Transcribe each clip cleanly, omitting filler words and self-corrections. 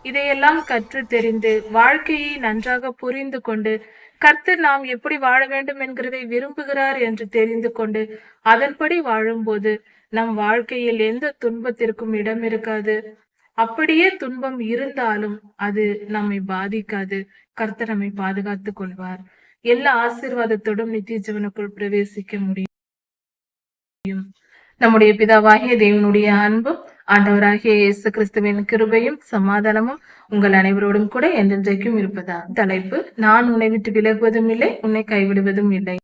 இதையெல்லாம் கற்று தெரிந்து வாழ்க்கையை நன்றாக புரிந்து கொண்டு கர்த்தர் நாம் எப்படி வாழ வேண்டும் என்கிறதை விரும்புகிறார் என்று தெரிந்து கொண்டு அதன்படி வாழும்போது நம் வாழ்க்கையில் எந்த துன்பத்திற்கும் இடம் இருக்காது. அப்படியே துன்பம் இருந்தாலும் அது நம்மை பாதிக்காது. கர்த்தர் நம்மை பாதுகாத்துக் கொள்வார். எல்லா ஆசீர்வாதத்தோடும் நித்திய ஜீவனுக்குள் பிரவேசிக்க முடியும். நம்முடைய பிதாவாகிய தேவனுடைய அன்பும் ஆண்டவராகிய இயேசு கிறிஸ்துவின் கிருபையும் சமாதானமும் உங்கள் அனைவரோடும் கூட என்றென்றைக்கும் இருப்பதா. தலைப்பு: நான் உன்னை விட்டு விலகுவதும் இல்லை, உன்னை கைவிடுவதும் இல்லை.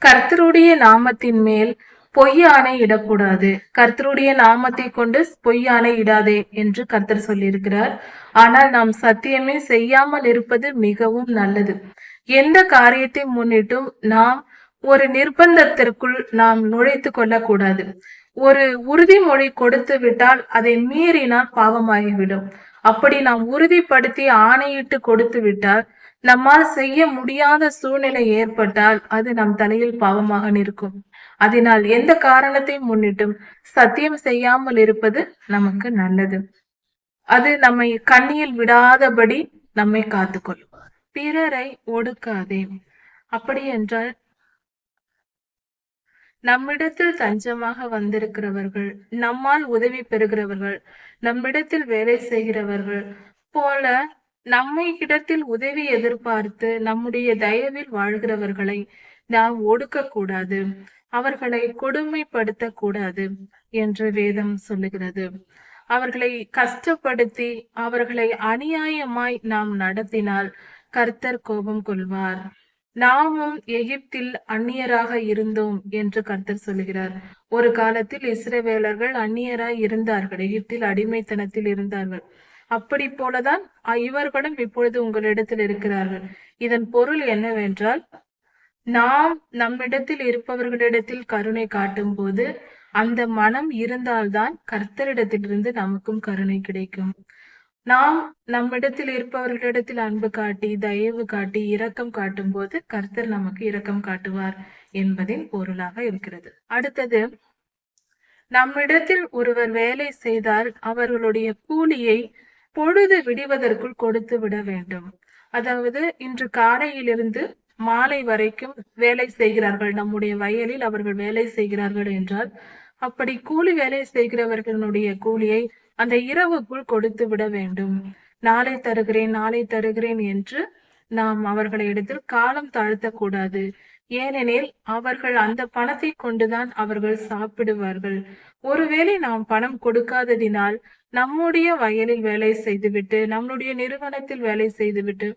கர்த்தருடைய நாமத்தின் மேல் பொய்யானை இடக்கூடாது. கர்த்தருடைய நாமத்தை கொண்டு பொய்யானை இடாதே என்று கர்த்தர் சொல்லியிருக்கிறார். ஆனால் நாம் சத்தியமே செய்யாமல் இருப்பது மிகவும் நல்லது. எந்த காரியத்தை முன்னிட்டும் நாம் ஒரு நிர்பந்தத்திற்குள் நாம் நுழைத்து கொள்ளக்கூடாது. ஒரு உறுதிமொழி கொடுத்து விட்டால் அதை மீறினால் பாவமாகிவிடும். அப்படி நாம் உறுதிப்படுத்தி ஆணையிட்டு கொடுத்து விட்டால், நம்மால் செய்ய முடியாத சூழ்நிலை ஏற்பட்டால் அது நம் தலையில் பாவமாக நிற்கும். அதனால் எந்த காரணத்தை முன்னிட்டும் சத்தியம் செய்யாமல் இருப்பது நமக்கு நல்லது. அது நம்மை கண்ணியில் விடாதபடி நம்மை காத்துக்கொள்ளும். பிறரை ஒடுக்காதே. அப்படி என்றால் நம்மிடத்தில் தஞ்சமாக வந்திருக்கிறவர்கள், நம்மால் உதவி பெறுகிறவர்கள், நம்மிடத்தில் வேலை செய்கிறவர்கள் போல நம்மை இடத்தில் உதவி எதிர்பார்த்து நம்முடைய தயவில் வாழ்கிறவர்களை நாம் ஒடுக்கக்கூடாது, அவர்களை கொடுமைப்படுத்த கூடாது என்று வேதம் சொல்லுகிறது. அவர்களை கஷ்டப்படுத்தி அவர்களை அநியாயமாய் நாம் நடத்தினால் கர்த்தர் கோபம் கொள்வார். நாமும் எகிப்தில் அந்நியராக இருந்தோம் என்று கர்த்தர் சொல்கிறார். ஒரு காலத்தில் இஸ்ரவேலர்கள் அந்நியராய் இருந்தார்கள், எகிப்தில் அடிமைத்தனத்தில் இருந்தார்கள். அப்படி போலதான் இவர்களும் இப்பொழுது உங்களிடத்தில் இருக்கிறார்கள். இதன் பொருள் என்னவென்றால், நாம் நம்மிடத்தில் இருப்பவர்களிடத்தில் கருணை காட்டும் போது அந்த மனம் இருந்தால்தான் கர்த்தரிடத்திலிருந்து நமக்கும் கருணை கிடைக்கும். நாம் நம்மிடத்தில் இருப்பவர்களிடத்தில் அன்பு காட்டி தயவு காட்டி இரக்கம் காட்டும் போது கர்த்தர் நமக்கு இரக்கம் காட்டுவார் என்பதின் பொருளாக இருக்கிறது. அடுத்தது, நம்மிடத்தில் ஒருவர் வேலை செய்தால் அவர்களுடைய கூலியை பொழுது விடுவதற்குள் கொடுத்து விட வேண்டும். அதாவது, இன்று காலையிலிருந்து மாலை வரைக்கும் வேலை செய்கிறார்கள், நம்முடைய வயலில் அவர்கள் வேலை செய்கிறார்கள் என்றால், அப்படி கூலி வேலை செய்கிறவர்களுடைய கூலியை அந்த இரவுக்குள் கொடுத்து விட வேண்டும். நாளை தருகிறேன் நாளை தருகிறேன் என்று நாம் அவர்களிடத்தில் காலம் தாழ்த்தக்கூடாது. ஏனெனில் அவர்கள் அந்த பணத்தை கொண்டுதான் அவர்கள் சாப்பிடுவார்கள். ஒருவேளை நாம் பணம் கொடுக்காததினால் நம்முடைய வயலில் வேலை செய்துவிட்டு, நம்முடைய நிறுவனத்தில் வேலை செய்துவிட்டு,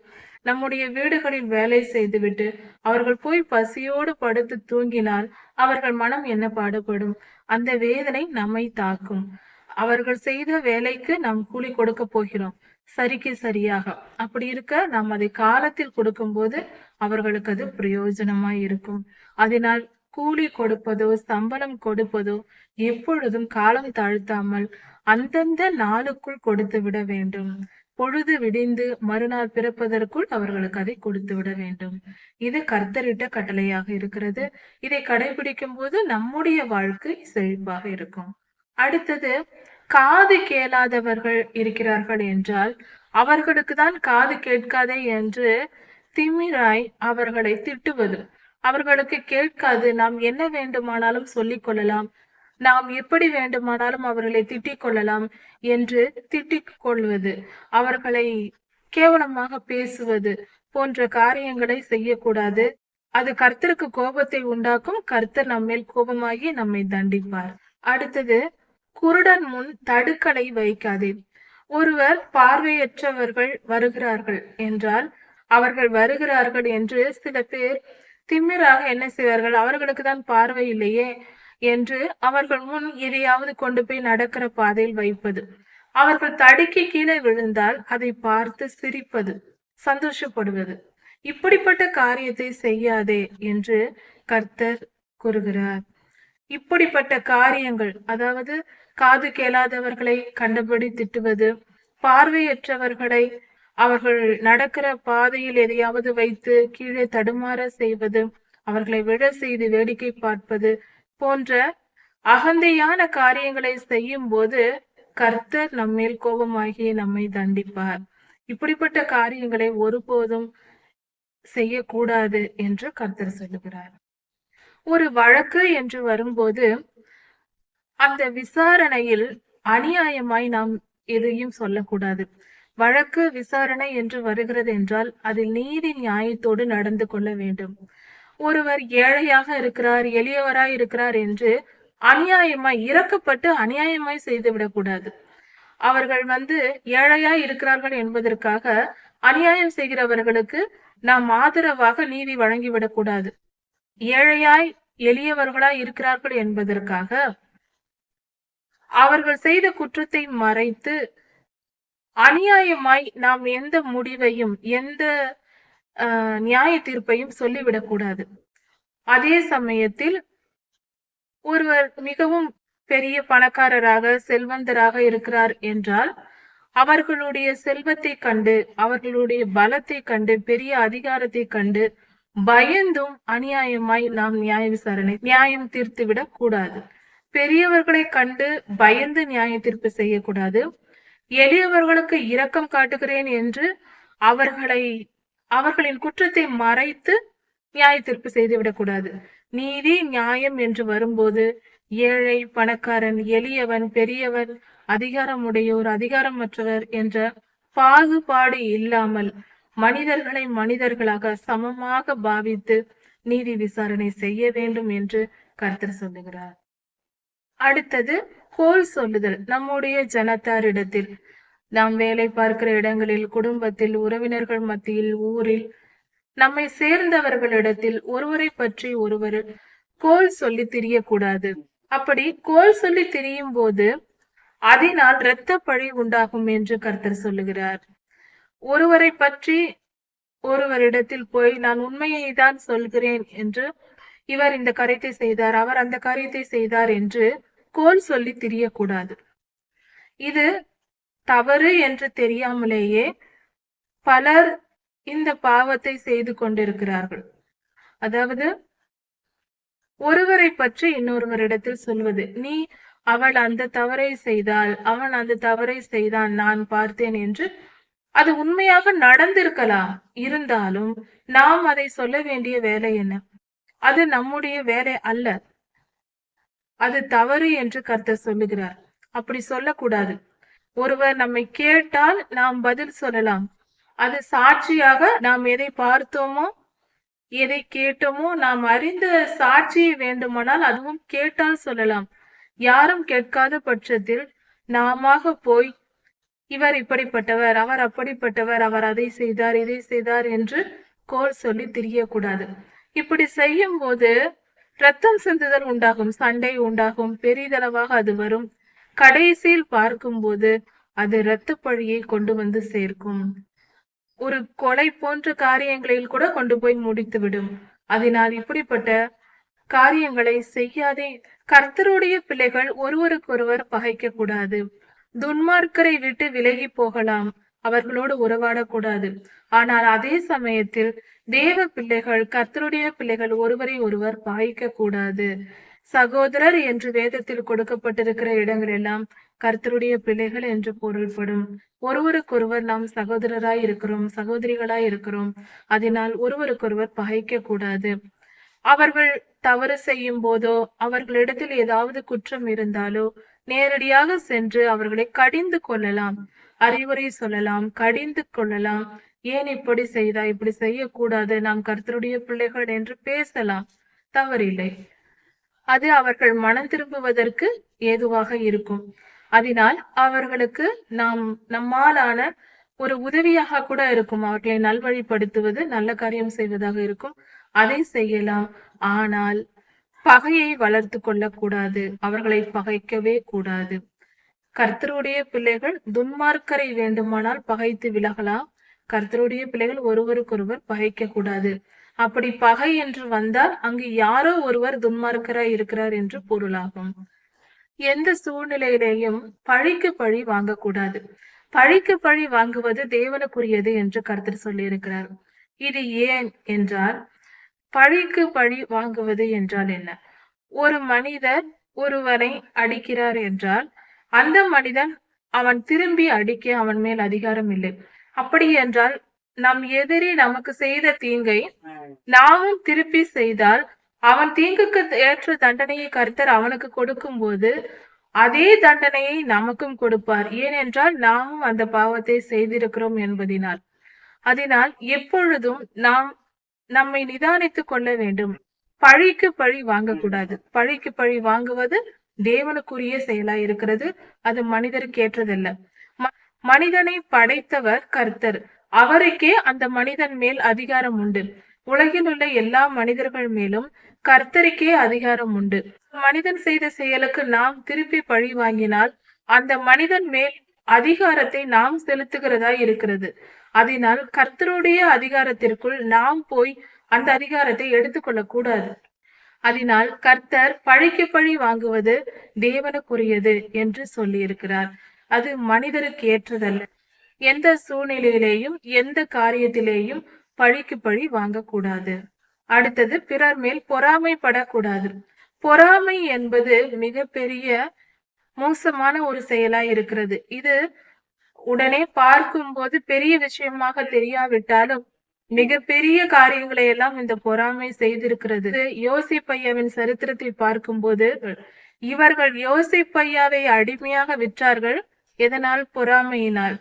நம்முடைய வீடுகளில் வேலை செய்துவிட்டு அவர்கள் போய் பசியோடு படுத்து தூங்கினால் அவர்கள் மனம் என்ன பாடுபடும்? அந்த வேதனை நம்மை தாக்கும். அவர்கள் செய்த வேலைக்கு நாம் கூலி கொடுக்க போகிறோம், சரிக்கு சரியாக. அப்படி இருக்க நாம் அதை காலத்தில் கொடுக்கும்போது அவர்களுக்கு அது பிரயோஜனமாய் இருக்கும். அதனால் கூலி கொடுப்பதோ சம்பளம் கொடுப்பதோ எப்பொழுதும் காலம் தாழ்த்தாமல் அந்தந்த நாளுக்குள் கொடுத்து விட வேண்டும். பொழுது விடிந்து மறுநாள் பிறப்பதற்குள் அவர்களுக்கு அதை கொடுத்து விட வேண்டும். இது கர்த்தரிட்ட கட்டளையாக இருக்கிறது. இதை கடைபிடிக்கும் போது நம்முடைய வாழ்க்கை செழிப்பாக இருக்கும். அடுத்தது, காது கேளாதவர்கள் இருக்கிறார்கள் என்றால் அவர்களுக்கு தான் காது கேட்காதே என்று திமிராய் அவர்களை திட்டுவது. அவர்களுக்கு கேட்காது, நாம் என்ன வேண்டுமானாலும் சொல்லிக் கொள்ளலாம், நாம் எப்படி வேண்டுமானாலும் அவர்களை திட்டிக் கொள்ளலாம் என்று திட்டிக் கொள்வது, அவர்களை கேவலமாக பேசுவது போன்ற காரியங்களை செய்யக்கூடாது. அது கர்த்தருக்கு கோபத்தை உண்டாக்கும். கர்த்தர் நம்மேல் கோபமாகி நம்மை தண்டிப்பார். அடுத்தது, குருடன் முன் தடுக்கலை வைக்காதே. ஒருவர் பார்வையற்றவர்கள் வருகிறார்கள் என்றால், அவர்கள் வருகிறார்கள் என்று சில பேர் திமிராக என்ன செய்வார்கள், அவர்களுக்கு தான் பார்வை இல்லையே என்று அவர்கள் முன் எதையாவது கொண்டு போய் நடக்கிற பாதையில் வைப்பது. அவர்கள் தடுக்கி கீழே விழுந்தால் அதை பார்த்து சிரிப்பது, சந்தோஷப்படுவது. இப்படிப்பட்ட காரியத்தை செய்யாதே என்று கர்த்தர் கூறுகிறார். இப்படிப்பட்ட காரியங்கள், அதாவது காது கேளாதவர்களை கண்டபடி திட்டுவது, பார்வையற்றவர்களை அவர்கள் நடக்கிற பாதையில் எதையாவது வைத்து கீழே தடுமாற செய்வது, அவர்களை விழ செய்து வேடிக்கை பார்ப்பது போன்ற அகந்தையான காரியங்களை செய்யும் போது கர்த்தர் நம்மேல் கோபமாகி நம்மை தண்டிப்பார். இப்படிப்பட்ட காரியங்களை ஒருபோதும் செய்யக்கூடாது என்று கர்த்தர் சொல்லுகிறார். ஒரு வழக்கு என்று வரும்போது அந்த விசாரணையில் அநியாயமாய் நாம் எதையும் சொல்லக்கூடாது. வழக்கு விசாரணை என்று வருகிறது என்றால் அதில் நீதி நியாயத்தோடு நடந்து கொள்ள வேண்டும். ஒருவர் ஏழையாக இருக்கிறார், எளியவராய் இருக்கிறார் என்று அநியாயமாய் இறக்கப்பட்டு அநியாயமாய் செய்துவிடக்கூடாது. அவர்கள் ஏழையாய் இருக்கிறார்கள் என்பதற்காக அநியாயம் செய்கிறவர்களுக்கு நாம் ஆதரவாக நீதி வழங்கிவிடக் கூடாது. ஏழையாய் எளியவர்களாய் இருக்கிறார்கள் என்பதற்காக அவர்கள் செய்த குற்றத்தை மறைத்து அநியாயமாய் நாம் எந்த முடிவையும் எந்த நியாய தீர்ப்பையும் சொல்லிவிடக்கூடாது. அதே சமயத்தில் ஒருவர் மிகவும் பெரிய பணக்காரராக செல்வந்தராக இருக்கிறார் என்றால் அவர்களுடைய செல்வத்தை கண்டு அவர்களுடைய பலத்தை கண்டு பெரிய அதிகாரத்தை கண்டு பயந்தும் அநியாயமாய் நாம் நியாயம் தீர்த்துவிடக் கூடாது. பெரியவர்களை கண்டு பயந்து நியாய தீர்ப்பு செய்யக்கூடாது. எளியவர்களுக்கு இரக்கம் காட்டுகிறேன் என்று அவர்களின் குற்றத்தை மறைத்து நியாய தீர்ப்பு செய்துவிடக்கூடாது. நீதி நியாயம் என்று வரும்போது ஏழை பணக்காரன் எளியவன் பெரியவன் அதிகாரமுடையோர் அதிகாரமற்றவர் என்ற பாகுபாடு இல்லாமல் மனிதர்களை மனிதர்களாக சமமாக பாவித்து நீதி விசாரணை செய்ய வேண்டும் என்று கர்த்தர் சொல்லுகிறார். அடுத்தது கோல் சொல்லுதல். நம்முடைய ஜனத்தாரிடத்தில் நாம் வேலை பார்க்கிற இடங்களில் குடும்பத்தில் உறவினர்கள் மத்தியில் ஊரில் நம்மை சேர்ந்தவர்களிடத்தில் ஒருவரை பற்றி ஒருவர் கோல் சொல்லி திரியக்கூடாது. அப்படி கோல் சொல்லி திரியும் போது அதனால் இரத்த பழி உண்டாகும் என்று கர்த்தர் சொல்லுகிறார். ஒருவரை பற்றி ஒருவரிடத்தில் போய் நான் உண்மையை தான் சொல்கிறேன் என்று இவர் இந்த காரியத்தை செய்தார் அவர் அந்த காரியத்தை செய்தார் என்று கோல் சொல்லி திரியக்கூடாது. இது தவறு என்று தெரியாமலேயே பலர் இந்த பாவத்தை செய்து கொண்டிருக்கிறார்கள். அதாவது ஒருவரை பற்றி இன்னொருவரிடத்தில் சொல்வது, நீ அவள் அந்த தவறை செய்தால் அவன் அந்த தவறை செய்தான் நான் பார்த்தேன் என்று. அது உண்மையாக நடந்திருக்கலாம், இருந்தாலும் நாம் அதை சொல்ல வேண்டிய வேலை என்ன? அது நம்முடைய வேலை அல்ல. அது தவறு என்று கர்த்தர் சொல்லுகிறார். அப்படி சொல்லக்கூடாது. ஒருவர் நம்மை கேட்டால் நாம் பதில் சொல்லலாம். அது சாட்சியாக நாம் எதை பார்த்தோமோ எதை கேட்டோமோ நாம் அறிந்த சாட்சியை வேண்டுமானால் அதுவும் கேட்டால் சொல்லலாம். யாரும் கேட்காத பட்சத்தில் நாம போய் இவர் இப்படிப்பட்டவர் அவர் அப்படிப்பட்டவர் அவர் அதை செய்தார் இதை செய்தார் என்று கோல் சொல்லி திரியக்கூடாது. இப்படி செய்யும் போது ரத்தம் சிந்துதல் உண்டாகும், சண்டை உண்டாகும், பெரிதளவாக அது வரும். கடைசியில் பார்க்கும்போது அது இரத்த பழியை கொண்டு வந்து சேர்க்கும். ஒரு கொலை போன்ற காரியங்களில் கூட கொண்டு போய் முடித்துவிடும். அதனால் இப்படிப்பட்ட காரியங்களை செய்யாதே. கர்த்தருடைய பிள்ளைகள் ஒருவருக்கொருவர் பகைக்க கூடாது. துன்மார்க்கரை விட்டு விலகி போகலாம், அவர்களோடு உறவாடக்கூடாது. ஆனால் அதே சமயத்தில் தேவ பிள்ளைகள் கர்த்தருடைய பிள்ளைகள் ஒருவரை ஒருவர் பகைக்க கூடாது. சகோதரர் என்று வேதத்தில் கொடுக்கப்பட்டிருக்கிற இடங்கள் எல்லாம் கர்த்தருடைய பிள்ளைகள் என்று பொருள்படும். ஒருவருக்கொருவர் நாம் சகோதரராய் இருக்கிறோம், சகோதரிகளாய் இருக்கிறோம். அதனால் ஒருவருக்கொருவர் பகைக்க கூடாது. அவர்கள் தவறு செய்யும் போதோ அவர்களிடத்தில் ஏதாவது குற்றம் இருந்தாலோ நேரடியாக சென்று அவர்களை கடிந்து கொள்ளலாம், அறிவுரை சொல்லலாம், கடிந்து கொள்ளலாம். ஏன் இப்படி செய்தா, இப்படி செய்யக்கூடாது, நாம் கர்த்தருடைய பிள்ளைகள் என்று பேசலாம், தவறில்லை. அது அவர்கள் மனம் திரும்புவதற்கு ஏதுவாக இருக்கும். அதனால் அவர்களுக்கு நம்மாலான ஒரு உதவியாக கூட இருக்கும். அவர்களை நல்வழிப்படுத்துவது நல்ல காரியம் செய்வதாக இருக்கும். அதை செய்யலாம். ஆனால் பகையை வளர்த்து கொள்ளக்கூடாது, அவர்களை பகைக்கவே கூடாது. கர்த்தருடைய பிள்ளைகள் துன்மார்க்கரை வேண்டுமானால் பகைத்து விலகலாம். கர்த்தருடைய பிள்ளைகள் ஒருவருக்கொருவர் பகைக்க கூடாது. அப்படி பகை என்று வந்தால் அங்கு யாரோ ஒருவர் துன்மார்க்கராய் இருக்கிறார் என்று பொருளாகும். எந்த சூழ்நிலையிலேயும் பழிக்கு பழி வாங்கக்கூடாது. பழிக்கு பழி வாங்குவது தேவனுக்குரியது என்று கர்த்தர் சொல்லியிருக்கிறார். இது ஏன் என்றால், பழிக்கு பழி வாங்குவது என்றால் என்ன? ஒரு மனிதர் ஒருவரை அடிக்கிறார் என்றால் அந்த மனிதன் அவன் திரும்பி அடிக்க அவன் மேல் அதிகாரம் இல்லை. அப்படி என்றால் நம் எதிரி நமக்கு செய்த தீங்கை நாமும் திருப்பி செய்தால் அவன் தீங்குக்கு ஏற்ற தண்டனையை கர்த்தர் அவனுக்கு கொடுக்கும்போது அதே தண்டனையை நமக்கும் கொடுப்பார். ஏனென்றால் நாமும் அந்த பாவத்தை செய்திருக்கிறோம் என்பதினால். அதனால் எப்பொழுதும் நாம் நம்மை நிதானித்துக் கொள்ள வேண்டும். பழிக்கு பழி வாங்கக்கூடாது. பழிக்கு பழி வாங்குவது தேவனுக்குரிய செயலாய் இருக்கிறது. அது மனிதருக்கு ஏற்றதல்ல. மனிதனை படைத்தவர் கர்த்தர். அவருக்கே அந்த மனிதன் மேல் அதிகாரம் உண்டு. உலகில் உள்ள எல்லா மனிதர்கள் மேலும் கர்த்தருக்கே அதிகாரம் உண்டு. மனிதன் செய்த செயலுக்கு நாம் திருப்பி பழி வாங்கினால் அந்த மனிதன் மேல் அதிகாரத்தை நாம் செலுத்துகிறதா இருக்கிறது. அதனால் கர்த்தருடைய அதிகாரத்திற்குள் நாம் போய் அந்த அதிகாரத்தை எடுத்துக்கொள்ள கூடாது. அதனால் கர்த்தர் பழிக்கு பழி வாங்குவது தேவனுக்குரியது என்று சொல்லி இருக்கிறார். அது மனிதருக்கு ஏற்றதல்ல. எந்த சூழ்நிலையிலேயும் எந்த காரியத்திலேயும் பழிக்கு பழி வாங்கக்கூடாது. அடுத்தது பிறர் மேல் பொறாமைப்படக்கூடாது. பொறாமை என்பது மிகப்பெரிய மோசமான ஒரு செயலாய் இருக்கிறது. இது உடனே பார்க்கும்போது பெரிய விஷயமாக தெரியாவிட்டாலும் மிகப்பெரிய காரியங்களை எல்லாம் இந்த பொறாமை செய்திருக்கிறது. யோசிப்பையாவின் சரித்திரத்தை பார்க்கும்போது இவர்கள் யோசிப்பையாவை அடிமையாக விற்றார்கள். எதனால்? பொறாமையினால்.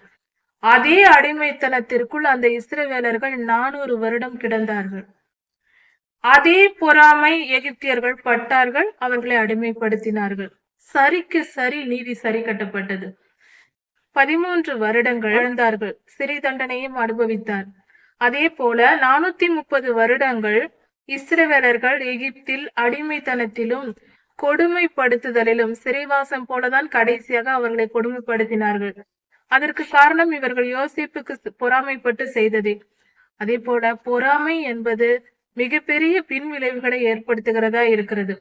அதே அடிமைத்தனத்திற்குள் அந்த இஸ்ரவேலர்கள் 400 வருடம் கிடந்தார்கள். அதே பொறாமை எகிப்தியர்கள் பட்டார்கள், அவர்களை அடிமைப்படுத்தினார்கள். சரிக்கு சரி நீதி சரி கட்டப்பட்டது. 13 வருடங்கள் வாழ்ந்தார்கள். சிறை தண்டனையும் அனுபவித்தார். அதே போல 430 வருடங்கள் இஸ்ரவேலர்கள் எகிப்தில் அடிமைத்தனத்திலும் கொடுமைப்படுத்துதலிலும் சிறைவாசம் போலதான் கடைசியாக அவர்களை கொடுமைப்படுத்தினார்கள். அதற்கு காரணம் இவர்கள் யோசிப்புக்கு பொறாமைப்பட்டு செய்ததே. அதே போல பொறாமை என்பது மிகப்பெரிய பின் விளைவுகளை ஏற்படுத்துகிறதா இருக்கிறது.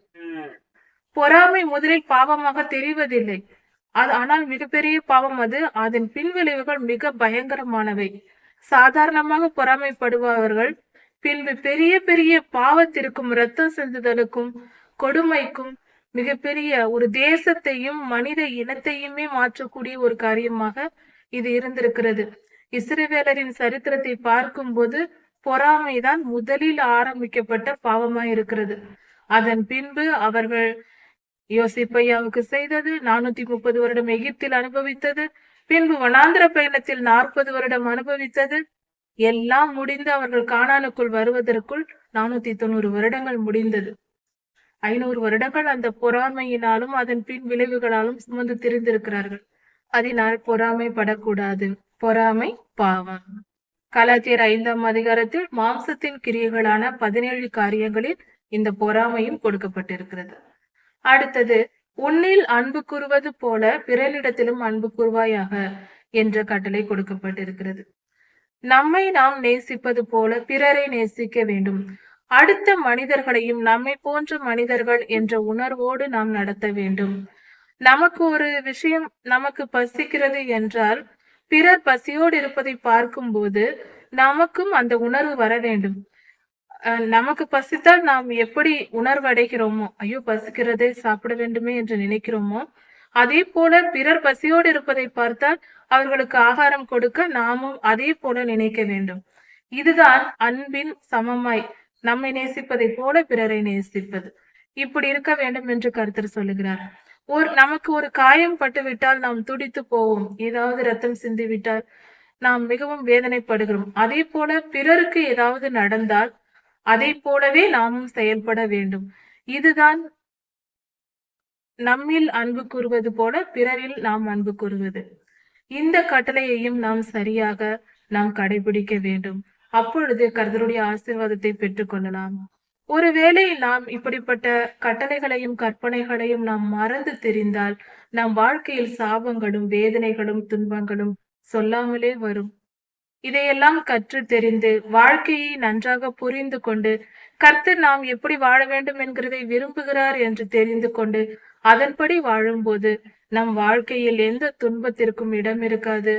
பொறாமை முதலில் பாவமாக தெரிவதில்லை. ஆனால் மிகப்பெரிய பாவம் அது. அதன் பின் விளைவுகள் மிக பயங்கரமானவை. சாதாரணமாக பொறாமைப்படுபவர்கள் பின்பு பெரிய பெரிய பாவத்திற்கும் இரத்தம் சிந்துதலுக்கும் கொடுமைக்கும் மிகப்பெரிய ஒரு தேசத்தையும் மனித இனத்தையுமே மாற்றக்கூடிய ஒரு காரியமாக இது இருந்திருக்கிறது. இஸ்ரவேலரின் சரித்திரத்தை பார்க்கும்போது பொறாமைதான் முதலில் ஆரம்பிக்கப்பட்ட பாவமாய் இருக்கிறது. அதன் பின்பு அவர்கள் யோசிப்பையாவுக்கு செய்தது, 430 வருடம் எகிப்தில் அனுபவித்தது, பின்பு வனாந்திர பயணத்தில் 40 வருடம் அனுபவித்தது, எல்லாம் முடிந்து அவர்கள் கானானுக்குள் வருவதற்குள் 490 வருடங்கள் முடிந்தது. 500 வருடங்கள் அந்த பொறாமையினாலும் அதன் பின் விளைவுகளாலும் சுமந்து திரிந்திருக்கிறார்கள். அதனால் பொறாமைப்படக்கூடாது. பொறாமை பாவம். கலாத்தியர் 5ஆம் அதிகாரத்தில் மாம்சத்தின் கிரியைகளான 17 காரியங்களில் இந்த பொறாமையும் கொடுக்கப்பட்டிருக்கிறது. அடுத்தது, உன்னில் அன்பு கூறுவது போல பிறனிடத்திலும் அன்பு கூறுவாயாக என்ற கட்டளை கொடுக்கப்பட்டிருக்கிறது. நம்மை நாம் நேசிப்பது போல பிறரை நேசிக்க வேண்டும். அடுத்த மனிதர்களையும் நம்மை போன்ற மனிதர்கள் என்ற உணர்வோடு நாம் நடத்த வேண்டும். நமக்கு ஒரு விஷயம் நமக்கு பசிக்கிறது என்றால் பிறர் பசியோடு இருப்பதை பார்க்கும்போது நமக்கும் அந்த உணர்வு வர வேண்டும். நமக்கு பசித்தால் நாம் எப்படி உணர்வடைகிறோமோ, ஐயோ பசிக்கிறதே சாப்பிட வேண்டுமே என்று நினைக்கிறோமோ, அதே போல பிறர் பசியோடு இருப்பதை பார்த்தால் அவர்களுக்கு ஆகாரம் கொடுக்க நாமும் அதே போல நினைக்க வேண்டும். இதுதான் அன்பின் சமமாய் நம்மை நேசிப்பதை போல பிறரை நேசிப்பது. இப்படி இருக்க வேண்டும் என்று கர்த்தர் சொல்லுகிறார். நமக்கு ஒரு காயம் பட்டுவிட்டால் நாம் துடித்து போவோம். ஏதாவது ரத்தம் சிந்தி விட்டால் நாம் மிகவும் வேதனைப்படுகிறோம். அதே போல பிறருக்கு ஏதாவது நடந்தால் அதை போலவே நாமும் செயல்பட வேண்டும். இதுதான் நம்மில் அன்பு கூறுவது போல பிறரில் நாம் அன்பு கூறுவது. இந்த கட்டளையையும் நாம் சரியாக நாம் கடைபிடிக்க வேண்டும். அப்பொழுது கர்த்தருடைய ஆசீர்வாதத்தை பெற்றுக் கொள்ளலாம். ஒருவேளை நாம் இப்படிப்பட்ட கட்டளைகளையும் கற்பனைகளையும் நாம் மறந்து தெரிந்தால் நம் வாழ்க்கையில் சாபங்களும் வேதனைகளும் துன்பங்களும் சொல்லாமலே வரும். இதையெல்லாம் கற்று தெரிந்து வாழ்க்கையை நன்றாக புரிந்து கொண்டு கர்த்தர் நாம் எப்படி வாழ வேண்டும் என்கிறதை விரும்புகிறார் என்று தெரிந்து கொண்டு அதன்படி வாழும்போது நம் வாழ்க்கையில் எந்த துன்பத்திற்கும் இடம் இருக்காது.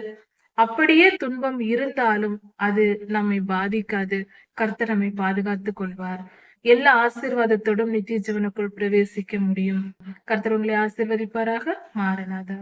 அப்படியே துன்பம் இருந்தாலும் அது நம்மை பாதிக்காது. கர்த்தர் நம்மை பாதுகாத்துக் கொள்வார். எல்லா ஆசீர்வாதத்தோடும் நித்திய ஜீவனுக்குள் பிரவேசிக்க முடியும். கர்த்தர் உங்களை ஆசீர்வதிப்பாராக. மாறனாதா.